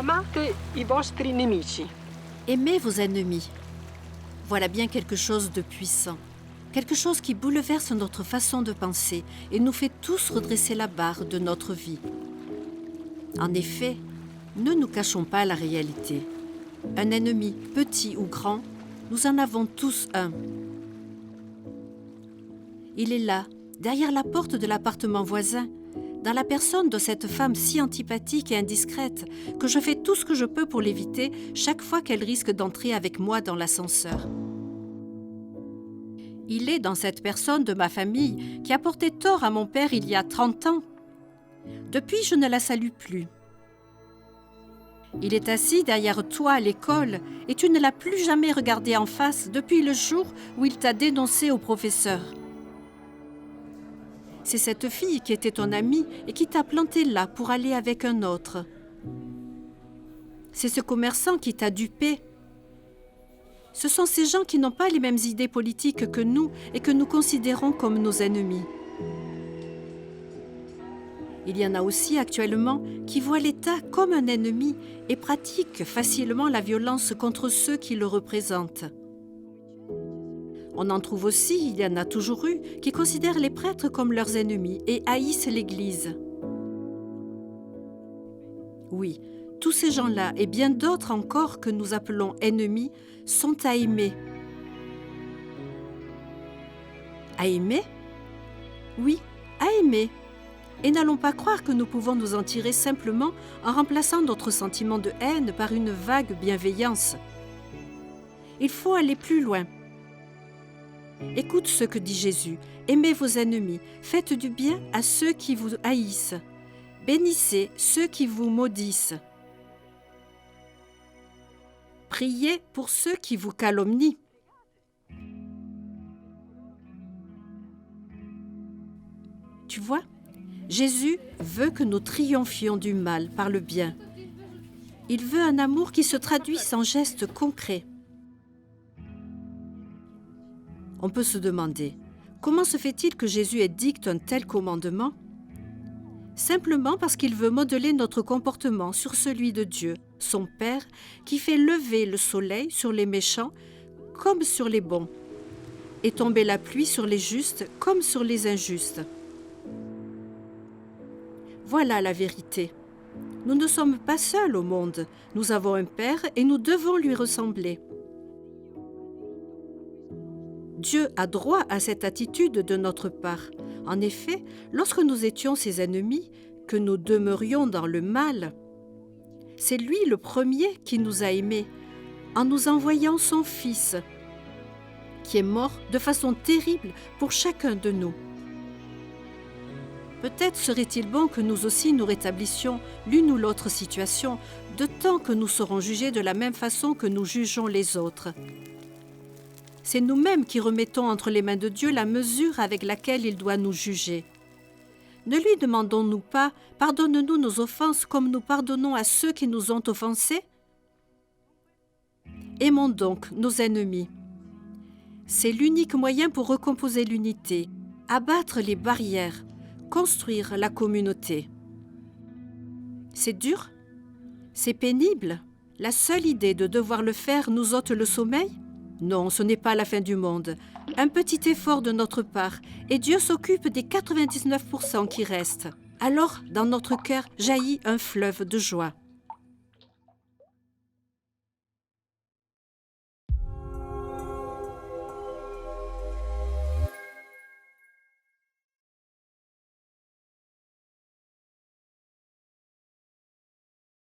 Amate i vostri nemici. Aimez vos ennemis. Voilà bien quelque chose de puissant. Quelque chose qui bouleverse notre façon de penser et nous fait tous redresser la barre de notre vie. En effet, ne nous cachons pas la réalité. Un ennemi, petit ou grand, nous en avons tous un. Il est là, derrière la porte de l'appartement voisin, dans la personne de cette femme si antipathique et indiscrète que je fais tout ce que je peux pour l'éviter chaque fois qu'elle risque d'entrer avec moi dans l'ascenseur. Il est dans cette personne de ma famille qui a porté tort à mon père il y a 30 ans. Depuis, je ne la salue plus. Il est assis derrière toi à l'école et tu ne l'as plus jamais regardé en face depuis le jour où il t'a dénoncé au professeur. C'est cette fille qui était ton amie et qui t'a planté là pour aller avec un autre. C'est ce commerçant qui t'a dupé. Ce sont ces gens qui n'ont pas les mêmes idées politiques que nous et que nous considérons comme nos ennemis. Il y en a aussi actuellement qui voient l'État comme un ennemi et pratiquent facilement la violence contre ceux qui le représentent. On en trouve aussi, il y en a toujours eu, qui considèrent les prêtres comme leurs ennemis et haïssent l'Église. Oui, tous ces gens-là et bien d'autres encore que nous appelons ennemis sont à aimer. À aimer ? Oui, à aimer. Et n'allons pas croire que nous pouvons nous en tirer simplement en remplaçant notre sentiment de haine par une vague bienveillance. Il faut aller plus loin. Écoute ce que dit Jésus. Aimez vos ennemis, faites du bien à ceux qui vous haïssent. Bénissez ceux qui vous maudissent. Priez pour ceux qui vous calomnient. Tu vois, Jésus veut que nous triomphions du mal par le bien. Il veut un amour qui se traduise en gestes concrets. On peut se demander, comment se fait-il que Jésus édicte un tel commandement ? Simplement parce qu'il veut modeler notre comportement sur celui de Dieu, son Père, qui fait lever le soleil sur les méchants comme sur les bons, et tomber la pluie sur les justes comme sur les injustes. Voilà la vérité. Nous ne sommes pas seuls au monde. Nous avons un Père et nous devons lui ressembler. Dieu a droit à cette attitude de notre part. En effet, lorsque nous étions ses ennemis, que nous demeurions dans le mal, c'est lui le premier qui nous a aimés, en nous envoyant son Fils, qui est mort de façon terrible pour chacun de nous. Peut-être serait-il bon que nous aussi nous rétablissions l'une ou l'autre situation, de temps que nous serons jugés de la même façon que nous jugeons les autres. C'est nous-mêmes qui remettons entre les mains de Dieu la mesure avec laquelle il doit nous juger. Ne lui demandons-nous pas « Pardonne-nous nos offenses comme nous pardonnons à ceux qui nous ont offensés » ? Aimons donc nos ennemis. C'est l'unique moyen pour recomposer l'unité, abattre les barrières, construire la communauté. C'est dur ? C'est pénible ? La seule idée de devoir le faire nous ôte le sommeil ? Non, ce n'est pas la fin du monde. Un petit effort de notre part, et Dieu s'occupe des 99% qui restent. Alors, dans notre cœur, jaillit un fleuve de joie.